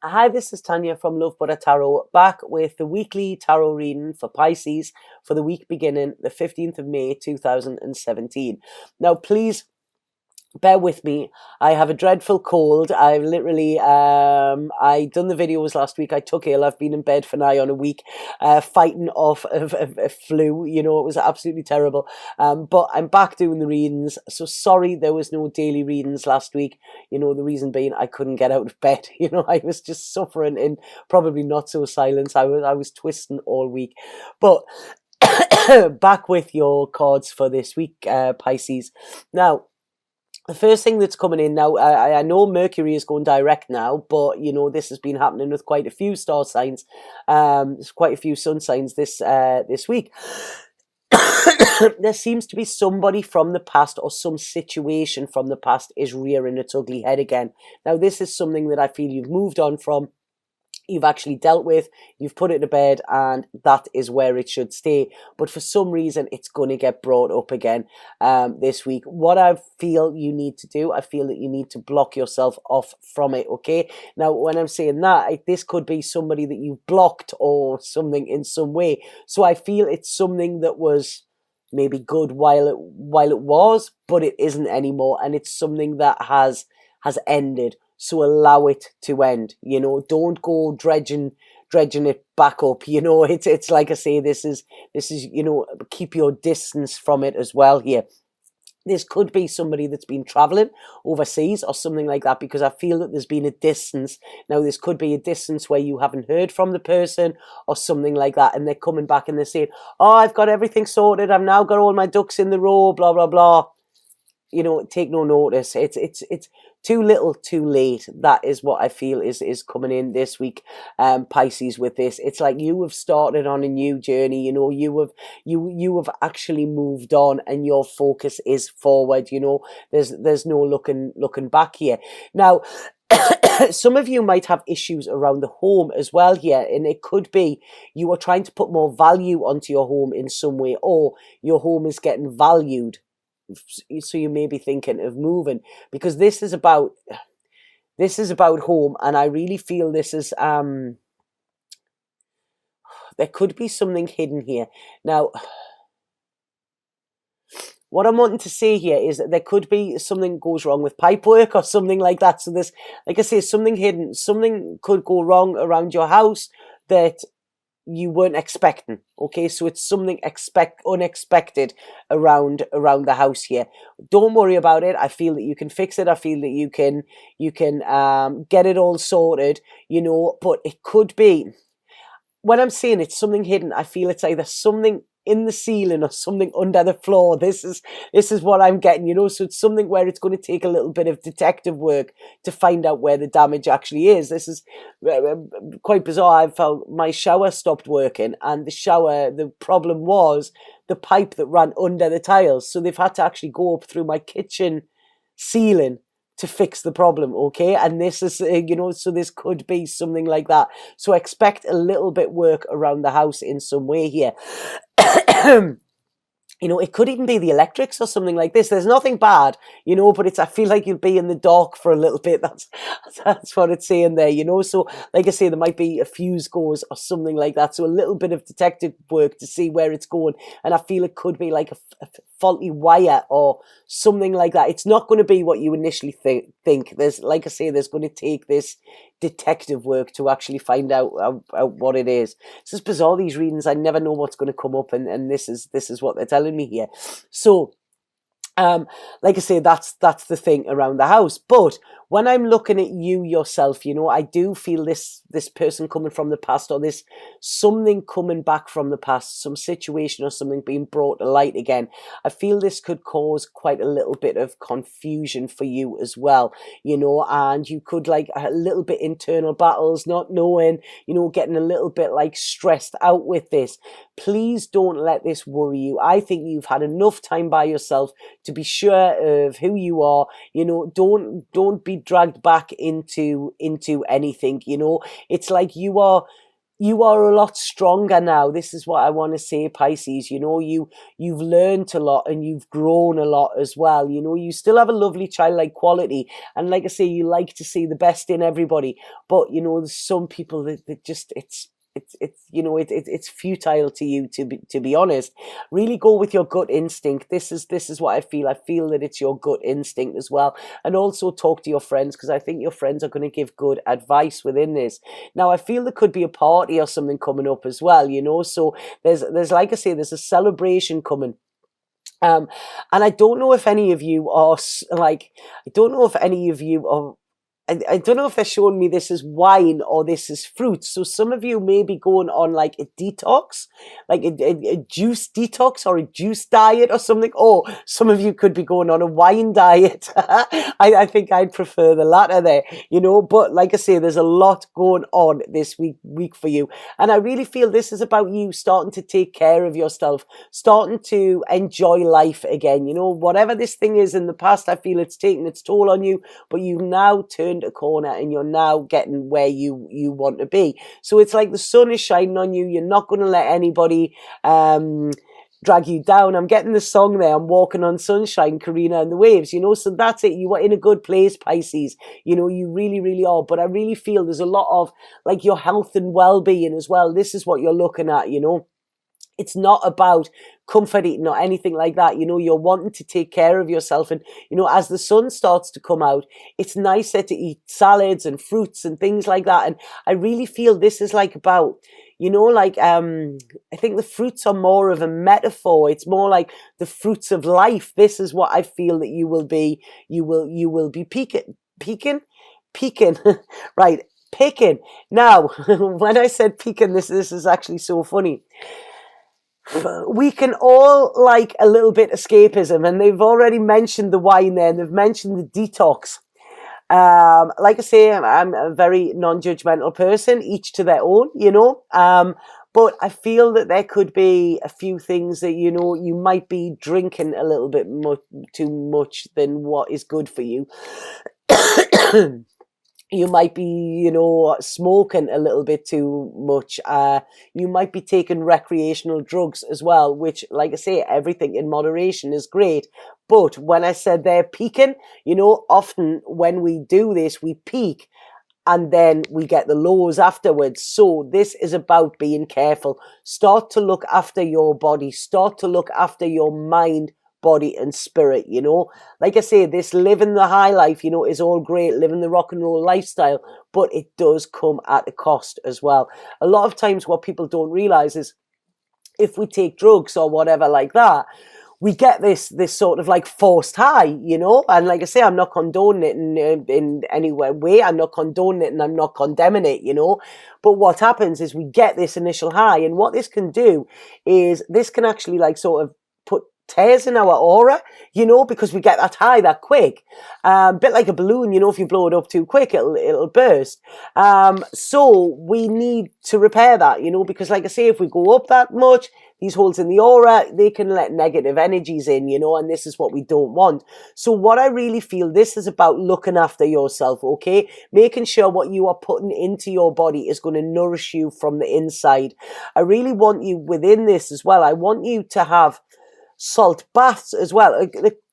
Hi, this is Tanya from Love Butter Tarot, back with the weekly tarot reading for Pisces for the week beginning the 15th of May 2017. Now, please bear with me. I have a dreadful cold. I literally, I done the videos last week. I took ill. I've been in bed for nigh on a week, fighting off a flu. You know, it was absolutely terrible. But I'm back doing the readings. So sorry there was no daily readings last week. You know, the reason being I couldn't get out of bed. You know, I was just suffering in probably not so silence. I was twisting all week. But back with your cards for this week, Pisces. Now, the first thing that's coming in now, I know Mercury is going direct now, but you know this has been happening with quite a few star signs. There's quite a few sun signs this week. There seems to be somebody from the past or some situation from the past is rearing its ugly head again. Now, this is something that I feel you've moved on from. You've actually dealt with, you've put it to bed, and that is where it should stay. But for some reason, it's going to get brought up again this week. What I feel you need to do, I feel that you need to block yourself off from it, okay? Now, when I'm saying that, this could be somebody that you've blocked or something in some way. So I feel it's something that was maybe good while it was, but it isn't anymore, and it's something that has ended. So allow it to end. You know, don't go dredging it back up. You know, it's like I say, this is you know, keep your distance from it as well here. This could be somebody that's been traveling overseas or something like that, because I feel that there's been a distance. Now, this could be a distance where you haven't heard from the person or something like that, and they're coming back and they're saying, oh, I've got everything sorted. I've now got all my ducks in the row, blah, blah, blah. You know, take no notice. It's too little, too late. That is what I feel is coming in this week, Pisces. With this, it's like you have started on a new journey. You know, you have actually moved on, and your focus is forward. You know, there's no looking back here. Now, some of you might have issues around the home as well here, and it could be you are trying to put more value onto your home in some way, or your home is getting valued. So you may be thinking of moving, because this is about home, and I really feel this is there could be something hidden here. Now, what I'm wanting to say here is that there could be something goes wrong with pipework or something like that. So this, like I say, something hidden, something could go wrong around your house that you weren't expecting. Okay, so it's something unexpected around the house here. Don't worry about it. I feel that you can fix it. I feel that you can get it all sorted, you know. But it could be, when I'm saying it's something hidden, I feel it's either something in the ceiling or something under the floor. This is what I'm getting, you know. So it's something where it's going to take a little bit of detective work to find out where the damage actually is. This is quite bizarre. I felt my shower stopped working, and the problem was the pipe that ran under the tiles. So they've had to actually go up through my kitchen ceiling to fix the problem, okay? And this is, you know, so this could be something like that. So expect a little bit work around the house in some way here. You know, it could even be the electrics or something like this. There's nothing bad, you know, but I feel like you'll be in the dark for a little bit. That's what it's saying there, you know. So, like I say, there might be a fuse goes or something like that. So a little bit of detective work to see where it's going. And I feel it could be like a faulty wire or something like that. It's not going to be what you initially think. There's, like I say, there's going to take this detective work to actually find out what it is. It's just bizarre, these readings. I never know what's going to come up, and this is what they're telling me here. So like I say, that's the thing around the house. But when I'm looking at you yourself, you know, I do feel this person coming from the past, or this something coming back from the past, some situation or something being brought to light again. I feel this could cause quite a little bit of confusion for you as well, you know, and you could like a little bit internal battles, not knowing, you know, getting a little bit like stressed out with this. Please don't let this worry you. I think you've had enough time by yourself to be sure of who you are. You know, don't be dragged back into anything. You know, it's like you are you are a lot stronger now. This is what I want to say, Pisces. You know, you've learned a lot and you've grown a lot as well. You know, you still have a lovely childlike quality, and like I say, you like to see the best in everybody. But you know, there's some people that just it's you know it's futile to you, to be honest. Really go with your gut instinct. This is what I feel. I feel that it's your gut instinct as well. And also talk to your friends, because I think your friends are going to give good advice within this. Now I feel there could be a party or something coming up as well, you know. So there's like I say, there's a celebration coming. And I don't know if any of you are like, I don't know if any of you are, I don't know if they're showing me this is wine or this is fruit. So some of you may be going on like a detox, like a juice detox or a juice diet or something. Or some of you could be going on a wine diet. I think I'd prefer the latter there, you know. But like I say, there's a lot going on this week for you. And I really feel this is about you starting to take care of yourself, starting to enjoy life again. You know, whatever this thing is in the past, I feel it's taken its toll on you, but you've now turned a corner and you're now getting where you want to be. So it's like the sun is shining on you. You're not going to let anybody drag you down. I'm getting the song there, I'm walking on sunshine, Karina and the waves, you know. So that's it. You are in a good place, Pisces. You know, you really are. But I really feel there's a lot of like your health and well-being as well. This is what you're looking at, you know. It's not about comfort eating or anything like that. You know, you're wanting to take care of yourself. And, you know, as the sun starts to come out, it's nicer to eat salads and fruits and things like that. And I really feel this is like about, you know, like, I think the fruits are more of a metaphor. It's more like the fruits of life. This is what I feel that you will be peaking, right. Picking. Now, when I said peaking, this is actually so funny. We can all like a little bit escapism, and they've already mentioned the wine there, and they've mentioned the detox. Like I say, I'm a very non-judgmental person, each to their own, you know. But I feel that there could be a few things that, you know, you might be drinking a little bit too much than what is good for you. You might be, you know, smoking a little bit too much. You might be taking recreational drugs as well, which, like I say, everything in moderation is great. But when I said they're peaking, you know, often when we do this, we peak and then we get the lows afterwards. So this is about being careful. Start to look after your body. Start to look after your mind, body and spirit, you know. Like I say, this living the high life, you know, is all great, living the rock and roll lifestyle, but it does come at a cost as well. A lot of times what people don't realize is if we take drugs or whatever like that, we get this sort of like forced high, you know. And like I say, I'm not condoning it in any way. I'm not condoning it and I'm not condemning it, you know. But what happens is we get this initial high, and what this can do is this can actually like sort of put tears in our aura, you know, because we get that high that quick. A bit like a balloon, you know, if you blow it up too quick, it'll burst. So we need to repair that, you know, because like I say, if we go up that much, these holes in the aura, they can let negative energies in, you know, and this is what we don't want. So what I really feel, this is about looking after yourself, okay? Making sure what you are putting into your body is going to nourish you from the inside. I really want you within this as well. I want you to have salt baths as well.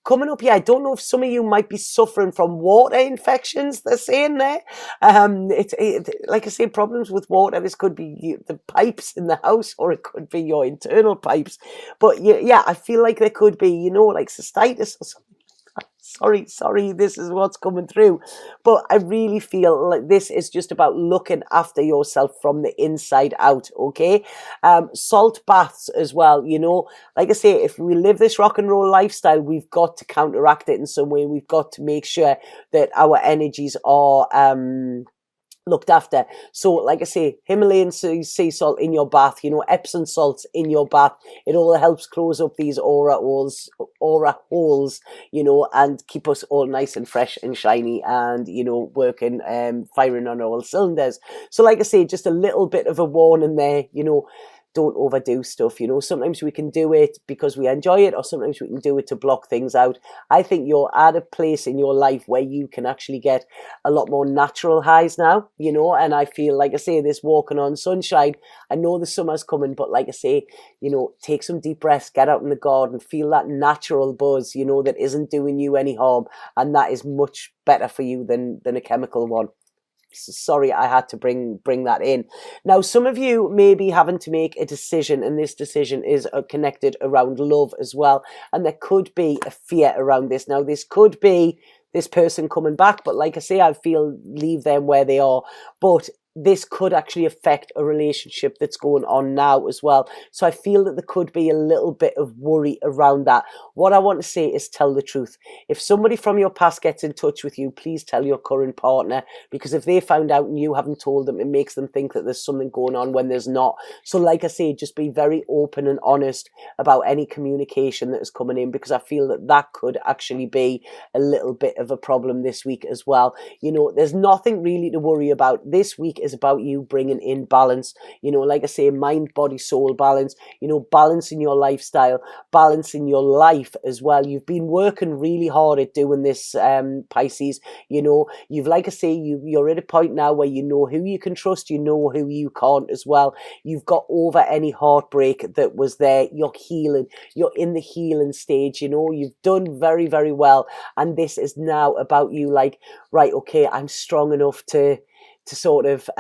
Coming up here, I don't know if some of you might be suffering from water infections, they're saying there. Like I say, problems with water. This could be the pipes in the house, or it could be your internal pipes. But yeah, I feel like there could be, you know, like cystitis or something. Sorry, this is what's coming through. But I really feel like this is just about looking after yourself from the inside out, okay? Salt baths as well, you know. Like I say, if we live this rock and roll lifestyle, we've got to counteract it in some way. We've got to make sure that our energies are looked after. So like I say, Himalayan sea salt in your bath, you know, Epsom salts in your bath. It all helps close up these aura holes, you know, and keep us all nice and fresh and shiny and, you know, working, firing on all cylinders. So like I say, just a little bit of a warning there, you know, don't overdo stuff. You know, sometimes we can do it because we enjoy it, or sometimes we can do it to block things out. I think you're at a place in your life where you can actually get a lot more natural highs now, you know, and I feel, like I say, this walking on sunshine, I know the summer's coming, but like I say, you know, take some deep breaths, get out in the garden, feel that natural buzz, you know, that isn't doing you any harm, and that is much better for you than a chemical one. Sorry, I had to bring that in. Now, some of you may be having to make a decision, and this decision is connected around love as well, and there could be a fear around this. Now, this could be this person coming back, but like I say, I feel leave them where they are. But this could actually affect a relationship that's going on now as well. So I feel that there could be a little bit of worry around that. What I want to say is tell the truth. If somebody from your past gets in touch with you, please tell your current partner, because if they found out and you haven't told them, it makes them think that there's something going on when there's not. So like I say, just be very open and honest about any communication that is coming in, because I feel that that could actually be a little bit of a problem this week as well. You know, there's nothing really to worry about. This week is about you bringing in balance, you know, like I say, mind, body, soul balance, you know, balance in your lifestyle, balance in your life as well. You've been working really hard at doing this, Pisces, you know, you've, like I say, you're at a point now where you know who you can trust, you know who you can't as well. You've got over any heartbreak that was there. You're healing, you're in the healing stage, you know, you've done very, very well. And this is now about you, like, right, okay, I'm strong enough to sort of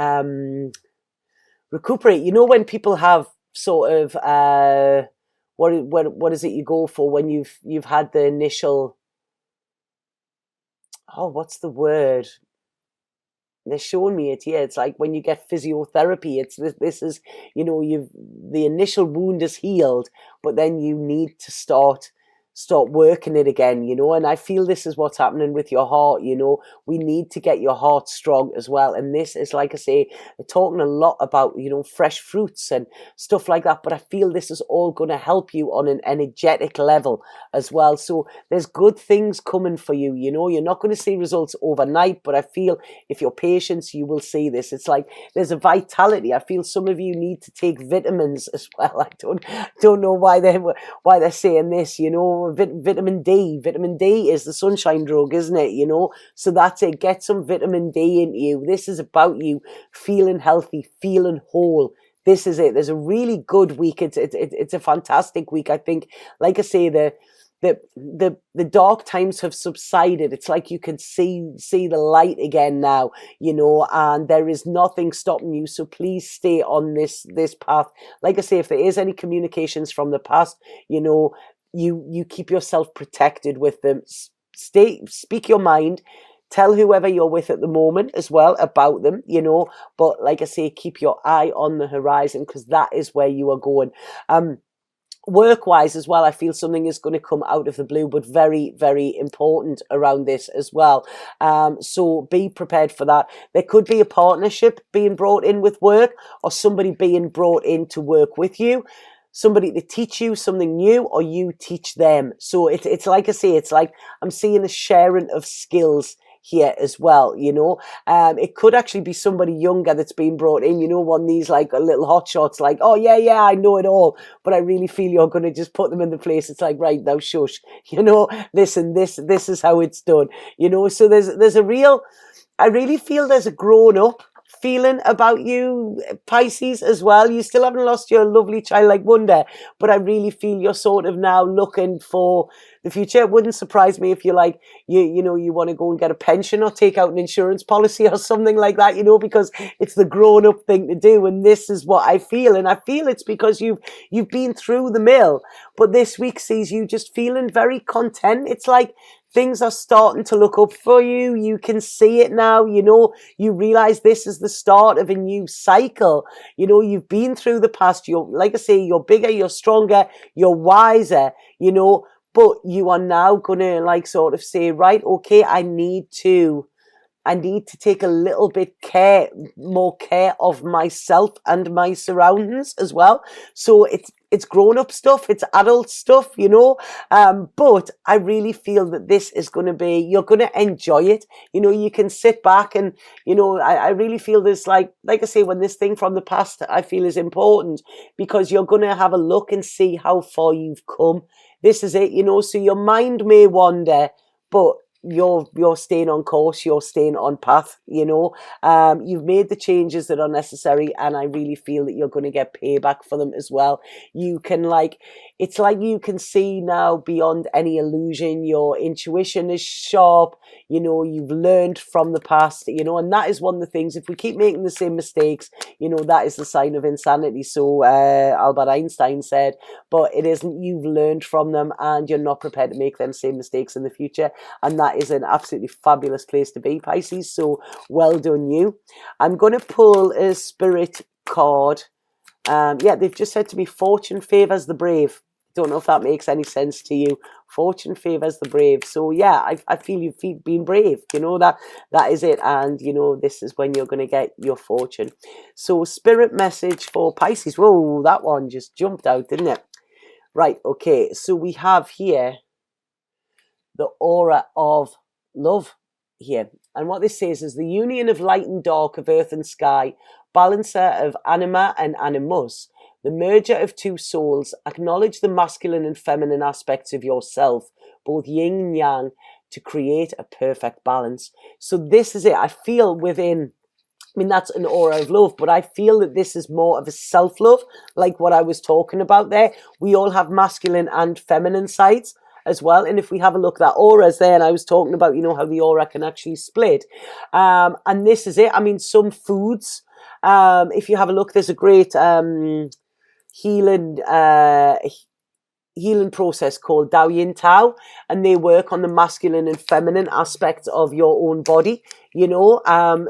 recuperate. You know, when people have sort of what is it you go for when you've had the initial, oh, what's the word? They're showing me it here. It's like when you get physiotherapy. It's this is, you know, the initial wound is healed, but then you need to start working it again, you know. And I feel this is what's happening with your heart, you know. We need to get your heart strong as well. And this is, like I say, we're talking a lot about, you know, fresh fruits and stuff like that, but I feel this is all going to help you on an energetic level as well. So there's good things coming for you, you know. You're not going to see results overnight, but I feel if you're patient, you will see this. It's like there's a vitality. I feel some of you need to take vitamins as well. I don't know why they're saying this, you know. Vitamin D is the sunshine drug, isn't it? You know, so that's it. Get some vitamin D into you. This is about you feeling healthy, feeling whole. This is it. There's a really good week. It's a fantastic week. I think, like I say, the dark times have subsided. It's like you can see the light again now, you know, and there is nothing stopping you. So please stay on this path. Like I say, if there is any communications from the past, you know, you keep yourself protected with them. Speak your mind, tell whoever you're with at the moment as well about them, you know, but like I say, keep your eye on the horizon, because that is where you are going. Work-wise as well, I feel something is going to come out of the blue, but very, very important around this as well. So be prepared for that. There could be a partnership being brought in with work, or somebody being brought in to work with you. Somebody to teach you something new, or you teach them. So it's like I say, it's like I'm seeing a sharing of skills here as well, you know. It could actually be somebody younger that's been brought in, you know, one of these like little hot shots, like, oh yeah, I know it all, but I really feel you're going to just put them in the place. It's like, right, now shush, you know, listen, this is how it's done, you know. So there's a real, I really feel there's a grown up feeling about you, Pisces, as well. You still haven't lost your lovely childlike wonder, but I really feel you're sort of now looking for the future. It wouldn't surprise me if you're like, you know, you want to go and get a pension or take out an insurance policy or something like that, you know, because it's the grown-up thing to do. And this is what I feel. And I feel it's because you've been through the mill, but this week sees you just feeling very content. It's like things are starting to look up for you. You can see it now, you know, you realize this is the start of a new cycle. You know, you've been through the past. You're, like I say, you're bigger, you're stronger, you're wiser, you know, but you are now going to like sort of say, right, okay, I need to I need to take a little bit more care of myself and my surroundings as well. So it's grown-up stuff, it's adult stuff, you know. But I really feel that this is going to be, you're going to enjoy it. You know, you can sit back and, you know, I really feel this, like I say, when this thing from the past, I feel, is important, because you're going to have a look and see how far you've come. This is it, you know. So your mind may wander, but you're staying on course, you're staying on path, you know. You've made the changes that are necessary, and I really feel that you're going to get payback for them as well. You can, like, it's like you can see now beyond any illusion. Your intuition is sharp, you know. You've learned from the past, you know, and that is one of the things. If we keep making the same mistakes, you know, that is the sign of insanity. So Albert Einstein said, but it isn't. You've learned from them, and you're not prepared to make them same mistakes in the future, and that is an absolutely fabulous place to be, Pisces. So well done you. I'm going to pull a spirit card. Yeah, they've just said to me, fortune favors the brave. Don't know if that makes any sense to you. Fortune favors the brave. So yeah, I feel you've been brave, you know. That is it. And you know, this is when you're going to get your fortune. So spirit message for Pisces. Whoa, that one just jumped out, didn't it? Right, okay, so we have here the aura of love here. And what this says is the union of light and dark, of earth and sky, balancer of anima and animus, the merger of two souls. Acknowledge the masculine and feminine aspects of yourself, both yin and yang, to create a perfect balance. So this is it. I feel within, I mean, that's an aura of love, but I feel that this is more of a self-love, like what I was talking about there. We all have masculine and feminine sides as well. And if we have a look at that auras there, and I was talking about, you know, how the aura can actually split. And this is it. I mean, some foods, if you have a look, there's a great healing process called Dao Yin Tao, and they work on the masculine and feminine aspects of your own body, you know.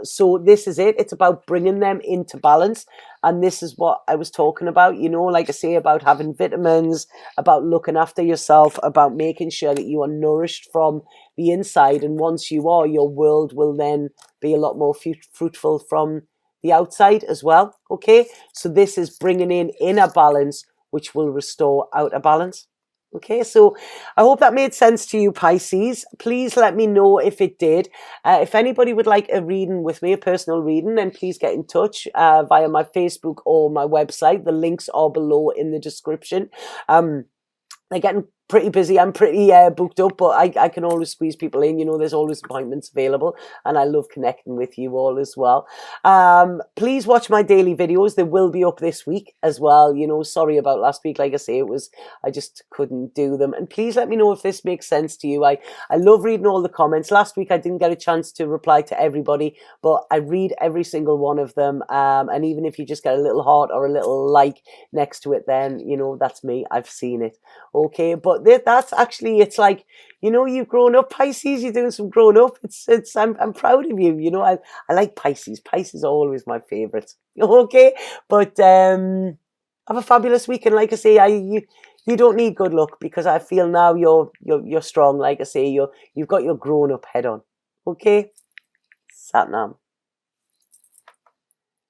So this is it. It's about bringing them into balance, and this is what I was talking about, you know, like I say, about having vitamins, about looking after yourself, about making sure that you are nourished from the inside, and once you are, your world will then be a lot more fruitful from the outside as well. Okay, so this is bringing in inner balance, which will restore outer balance. Okay, so I hope that made sense to you, Pisces. Please let me know if it did. If anybody would like a reading with me, a personal reading, then please get in touch via my Facebook or my website. The links are below in the description. They're getting pretty busy. I'm pretty booked up, but I can always squeeze people in. You know, there's always appointments available, and I love connecting with you all as well. Please watch my daily videos. They will be up this week as well. You know, sorry about last week. Like I say, I just couldn't do them. And please let me know if this makes sense to you. I love reading all the comments. Last week I didn't get a chance to reply to everybody, but I read every single one of them. And even if you just get a little heart or a little like next to it, then, you know, that's me. I've seen it. Okay, but that's actually, it's like, you know, you've grown up, Pisces. You're doing some grown up. I'm proud of you. You know, I like Pisces. Pisces are always my favorites. Okay, but have a fabulous week. And like I say, you don't need good luck, because I feel now you're strong. Like I say, you've got your grown up head on. Okay, Satnam.